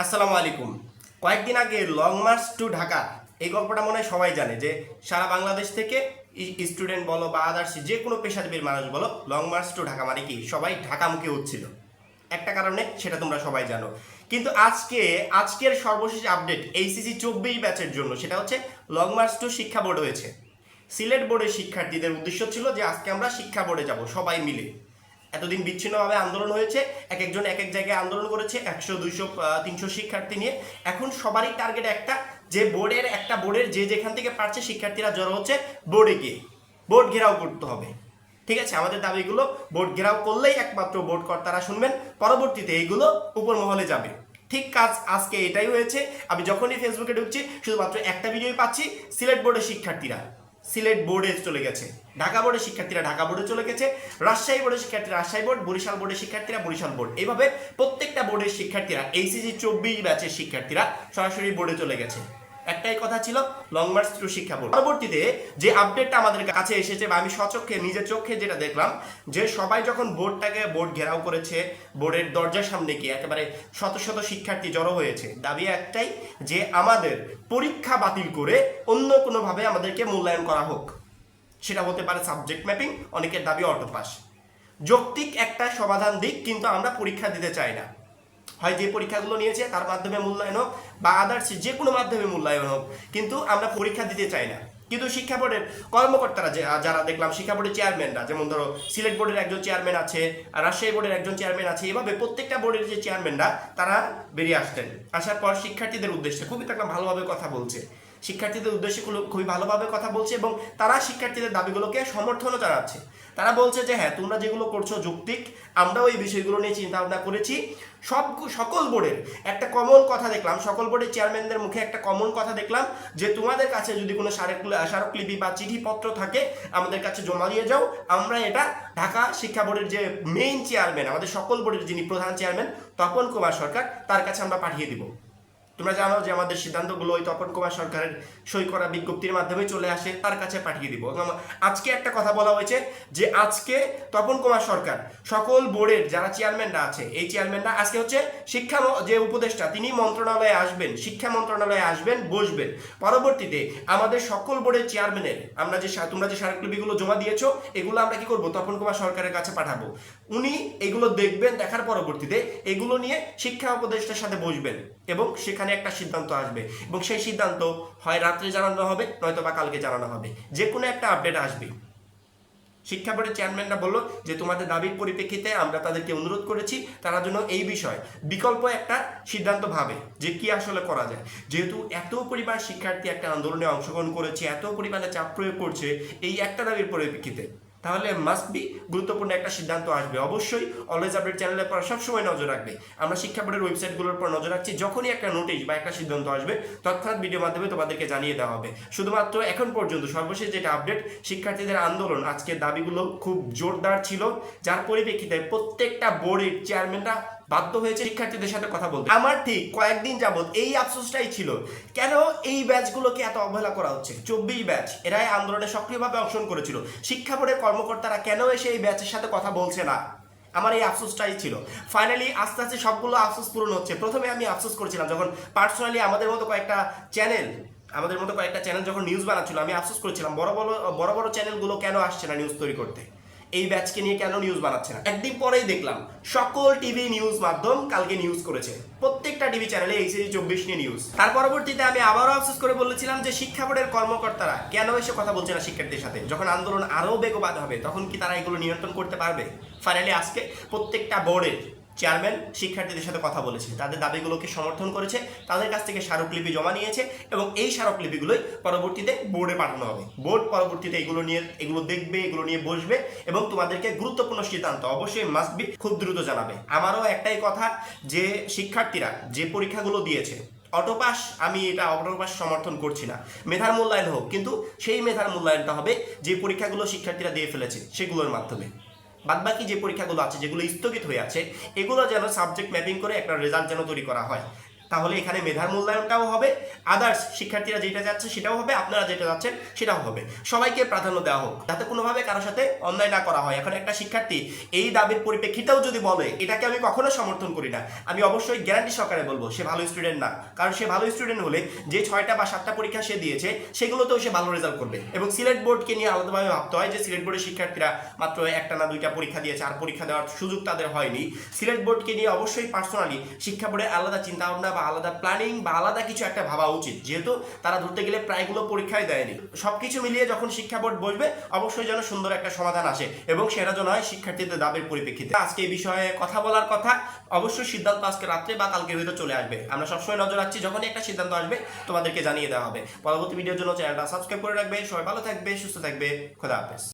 আসসালামু আলাইকুম। কয়েকদিন আগে লং মার্চ টু ঢাকা এই গল্পটা মনে হয় সবাই জানে যে সারা বাংলাদেশ থেকে স্টুডেন্ট বলো বা আদার্স যে কোনো পেশাজীবীর মানুষ বলো লং মার্চ টু ঢাকা মানে কি সবাই ঢাকামুখী হচ্ছিল একটা কারণে, সেটা তোমরা সবাই জানো। কিন্তু আজকের সর্বশেষ আপডেট এইচএসসি 24 ব্যাচের জন্য, সেটা হচ্ছে লং মার্চ টু শিক্ষা বোর্ড হয়েছে। সিলেট বোর্ডের শিক্ষার্থীদের উদ্দেশ্য ছিল যে আজকে আমরা শিক্ষা বোর্ডে যাব সবাই মিলে। এতদিন বিচ্ছিন্নভাবে আন্দোলন হয়েছে, এক একজন এক এক জায়গায় আন্দোলন করেছে, 100 200 300 শিক্ষার্থী নিয়ে। এখন সবারই টার্গেট একটা, যে বোর্ডের যে যেখান থেকে পারছে শিক্ষার্থীরা জড়ো হচ্ছে বোর্ডে গিয়ে বোর্ড ঘেরাও করতে হবে। ঠিক আছে, আমাদের দাবিগুলো বোর্ড ঘেরাও করলেই একমাত্র বোর্ড কর্তারা শুনবেন, পরবর্তীতে এইগুলো উপর মহলে যাবে। ঠিক কাজ আজকে এটাই হয়েছে। আমি যখনই ফেসবুকে ঢুকছি শুধুমাত্র একটা ভিডিওই পাচ্ছি, সিলেট বোর্ডের শিক্ষার্থীরা সিলেট বোর্ডে চলে গেছে, ঢাকা বোর্ডের শিক্ষার্থীরা ঢাকা বোর্ডে চলে গেছে, রাজশাহী বোর্ডের শিক্ষার্থীরা রাজশাহী বোর্ড, বরিশাল বোর্ডের শিক্ষার্থীরা বরিশাল বোর্ড, এইভাবে প্রত্যেকটা বোর্ডের শিক্ষার্থীরা এইচএসসি 24 ব্যাচের শিক্ষার্থীরা সরাসরি বোর্ডে চলে গেছে। একটাই কথা ছিল, লং মার্চ টু শিক্ষা বোর্ড। পরবর্তীতে যে আপডেটটা আমাদের কাছে এসেছে বা আমি স্বচক্ষে নিজের চোখে যেটা দেখলাম, যে সবাই যখন বোর্ড ঘেরাও করেছে, বোর্ডের দরজার সামনে গিয়ে একেবারে শত শত শিক্ষার্থী জড়ো হয়েছে, দাবি একটাই যে আমাদের পরীক্ষা বাতিল করে অন্য কোনোভাবে আমাদেরকে মূল্যায়ন করা হোক। সেটা হতে পারে সাবজেক্ট ম্যাপিং, অনেকের দাবি অটো পাস। যৌক্তিক একটা সমাধান দিক, কিন্তু আমরা পরীক্ষা দিতে চাই না। হয় যে পরীক্ষাগুলো নিয়েছে তার মাধ্যমে মূল্যায়ন হোক বা আদার্স যে কোনো মাধ্যমে মূল্যায়ন হোক, কিন্তু আমরা পরীক্ষা দিতে চাই না। কিন্তু শিক্ষা বোর্ডের কর্মকর্তারা যারা দেখলাম, শিক্ষা বোর্ডের চেয়ারম্যানরা, যেমন ধরো সিলেট বোর্ডের একজন চেয়ারম্যান আছে, রাজশাহী বোর্ডের একজন চেয়ারম্যান আছে, এভাবে প্রত্যেকটা বোর্ডের যে চেয়ারম্যানরা তারা বেরিয়ে আসতেন। আসার পর শিক্ষার্থীদের উদ্দেশ্যে খুবই একটা ভালোভাবে কথা বলছে, শিক্ষার্থীদের উদ্দেশ্যে খুবই ভালোভাবে কথা বলছে এবং তারা শিক্ষার্থীদের দাবিগুলোকে সমর্থনও জানাচ্ছে। তারা বলছে যে হ্যাঁ, তোমরা যেগুলো করছো যৌক্তিক, আমরাও এই বিষয়গুলো নিয়ে চিন্তা ভাবনা করেছি। সকল বোর্ডের একটা কমন কথা দেখলাম, সকল বোর্ডের চেয়ারম্যানদের মুখে একটা কমন কথা দেখলাম, যে তোমাদের কাছে যদি কোনো স্মারকলিপি বা চিঠিপত্র থাকে আমাদের কাছে জমা দিয়ে যাও, আমরা এটা ঢাকা শিক্ষা বোর্ডের যে মেইন চেয়ারম্যান, আমাদের সকল বোর্ডের যিনি প্রধান চেয়ারম্যান তপন কুমার সরকার, তার কাছে আমরা পাঠিয়ে দিব। তোমরা জানো যে আমাদের সিদ্ধান্তগুলো ওই তপন কুমার সরকারের সই করা বিজ্ঞপ্তির মাধ্যমে চলে আসে, তার কাছে পাঠিয়ে দিব। আজকে একটা কথা বলা হয়েছে যে আজকে তপন কুমার সরকার সকল বোর্ডের যারা চেয়ারম্যানরা আছে, এই চেয়ারম্যানরা আজকে হচ্ছে শিক্ষা যে উপদেষ্টা তিনি মন্ত্রণালয়ে আসবেন, শিক্ষা মন্ত্রণালয়ে আসবেন, বসবেন। পরবর্তীতে আমাদের সকল বোর্ডের চেয়ারম্যানের তোমরা যে স্মারকলিপিগুলো জমা দিয়েছো, এগুলো আমরা কি করব, তপন কুমার সরকারের কাছে পাঠাবো। উনি এগুলো দেখবেন, দেখার পরবর্তীতে এগুলো নিয়ে শিক্ষা উপদেষ্টার সাথে বসবেন এবং সেখানে একটা সিদ্ধান্ত আসবে, এবং সেই সিদ্ধান্ত হয় রাত্রে জানানো হবে, নয়তো বা কালকে জানানো হবে, যে কোনো একটা আপডেট আসবে। শিক্ষা বোর্ডের চেয়ারম্যানরা বললো যে তোমাদের দাবির পরিপ্রেক্ষিতে আমরা তাদেরকে অনুরোধ করেছি তারা যেন এই বিষয় বিকল্প একটা সিদ্ধান্ত ভাবে যে কি আসলে করা যায়। যেহেতু এত পরিমাণ শিক্ষার্থী একটা আন্দোলনে অংশগ্রহণ করেছে, এত পরিমাণে চাপ প্রয়োগ করছে এই একটা দাবির পরিপ্রেক্ষিতে, তাহলে মাস্ট বি গুরুত্বপূর্ণ একটা সিদ্ধান্ত আসবে। অবশ্যই অলওয়েজ আপডেট চ্যানেলের পর সবসময় নজর রাখবে। আমরা শিক্ষা বোর্ডের ওয়েবসাইটগুলোর পর নজর রাখছি, যখনই একটা নোটিশ বা একটা সিদ্ধান্ত আসবে তৎক্ষণাৎ ভিডিওর মাধ্যমে তোমাদেরকে জানিয়ে দেওয়া হবে। শুধুমাত্র এখন পর্যন্ত সর্বশেষ যেটা আপডেট, শিক্ষার্থীদের আন্দোলন আজকের দাবিগুলো খুব জোরদার ছিল, যার পরিপ্রেক্ষিতে প্রত্যেকটা বোর্ডের চেয়ারম্যানরা বাধ্য হয়েছে শিক্ষার্থীদের সাথে কথা বলতে। আমার ঠিক কয়েকদিন যাবত এই আফসোসটাই ছিল, কেন এই ব্যাচগুলোকে এত অবহেলা করা হচ্ছে। 24 ব্যাচ, এরাই আন্দোলনে সক্রিয়ভাবে অংশগ্রহণ করেছিল, শিক্ষা বোর্ডের কর্মকর্তারা কেন এসে এই ব্যাচের সাথে কথা বলছে না। আমার এই আফসোসটাই ছিল। ফাইনালি আস্তে আস্তে সবগুলো আফসোস পূরণ হচ্ছে। প্রথমে আমি আফসোস করেছিলাম যখন পার্সোনালি আমাদের মতো কয়েকটা চ্যানেল যখন নিউজ বানাচ্ছিল, আমি আফসোস করেছিলাম বড় বড় চ্যানেলগুলো কেন আসছে না নিউজ তৈরি করতে, এই ব্যাচকে নিয়ে কেন নিউজ বানাচ্ছে না। একদিন পরেই দেখলাম সকল টিভি নিউজ মাধ্যম কালকে নিউজ করেছে, প্রত্যেকটা টিভি চ্যানেলে এইচএসসি 24 নিয়ে নিউজ। তার পরবর্তীতে আমি আবারও আফসোস করে বলেছিলাম যে শিক্ষা বোর্ডের কর্মকর্তারা কেন এসে কথা বলছে না শিক্ষার্থীদের সাথে। যখন আন্দোলন আরও বেগবান হবে তখন কি তারা এগুলো নিয়ন্ত্রণ করতে পারবে? ফাইনালি আজকে প্রত্যেকটা বোর্ডের চেয়ারম্যান শিক্ষার্থীদের সাথে কথা বলেছে, তাদের দাবিগুলোকে সমর্থন করেছে, তাদের কাছ থেকে স্মারকলিপি জমা নিয়েছে এবং এই স্মারকলিপিগুলোই পরবর্তীতে বোর্ডে পাঠানো হবে। বোর্ড পরবর্তীতে এগুলো দেখবে, এগুলো নিয়ে বসবে এবং তোমাদেরকে গুরুত্বপূর্ণ সিদ্ধান্ত অবশ্যই মাস্ট বি খুব দ্রুত জানাবে। আমারও একটাই কথা, যে শিক্ষার্থীরা যে পরীক্ষাগুলো দিয়েছে অটোপাস, আমি এটা অটোপাস সমর্থন করছি না, মেধার মূল্যায়ন হোক, কিন্তু সেই মেধার মূল্যায়নটা হবে যে পরীক্ষাগুলো শিক্ষার্থীরা দিয়ে ফেলেছে সেগুলোর মাধ্যমে। বাদবাকি যে পরীক্ষাগুলো আছে যেগুলো স্থগিত হয়ে আছে, এগুলো যেন সাবজেক্ট ম্যাপিং করে একটা রেজাল্ট যেন তৈরি করা হয়। তাহলে এখানে মেধার মূল্যায়নটাও হবে, আদার্স শিক্ষার্থীরা যেটা যাচ্ছে সেটাও হবে, আপনারা যেটা যাচ্ছেন সেটাও হবে। সবাইকে প্রাধান্য দেওয়া হোক, যাতে কোনোভাবে কারোর সাথে অন্যায় না করা হয়। এখন একটা শিক্ষার্থী এই দাবির পরিপ্রেক্ষিতেও যদি বলে, এটাকে আমি কখনো সমর্থন করি না। আমি অবশ্যই গ্যারান্টি সহকারে বলবো সে ভালো স্টুডেন্ট না, কারণ সে ভালো স্টুডেন্ট হলে যে 6টা বা 7টা পরীক্ষা সে দিয়েছে সেগুলোতেও সে ভালো রেজাল্ট করবে। এবং সিলেট বোর্ডকে নিয়ে আলাদাভাবে ভাবতে হয় যে সিলেট বোর্ডের শিক্ষার্থীরা মাত্র একটা না 2টা পরীক্ষা দিয়েছে, আর পরীক্ষা দেওয়ার সুযোগ তাদের হয়নি। সিলেট বোর্ডকে নিয়ে অবশ্যই পার্সোনালি শিক্ষা বোর্ডের আলাদা চিন্তা ভাবনা বা আলাদা প্ল্যানিং বা আলাদা কিছু একটা ভাবা উচিত, যেহেতু তারা ধরতে গেলে প্রায়গুলো পরীক্ষায় দেয়নি। সবকিছু মিলিয়ে যখন শিক্ষা বোর্ড বসবে অবশ্যই যেন সুন্দর একটা সমাধান আসে, এবং সেটা যেন হয় শিক্ষার্থীদের দাবির পরিপ্রেক্ষিতে। আজকে এই বিষয়ে কথা বলার কথা, অবশ্যই সিদ্ধান্ত আজকে রাত্রে বা কালকের ভিতরে চলে আসবে। আমরা সবসময় নজর রাখছি, যখনই একটা সিদ্ধান্ত আসবে তোমাদেরকে জানিয়ে দেওয়া হবে। পরবর্তী ভিডিওর জন্য চ্যানেলটা সাবস্ক্রাইব করে রাখবে। সবাই ভালো থাকবে, সুস্থ থাকবে, খোদা হাফেজ।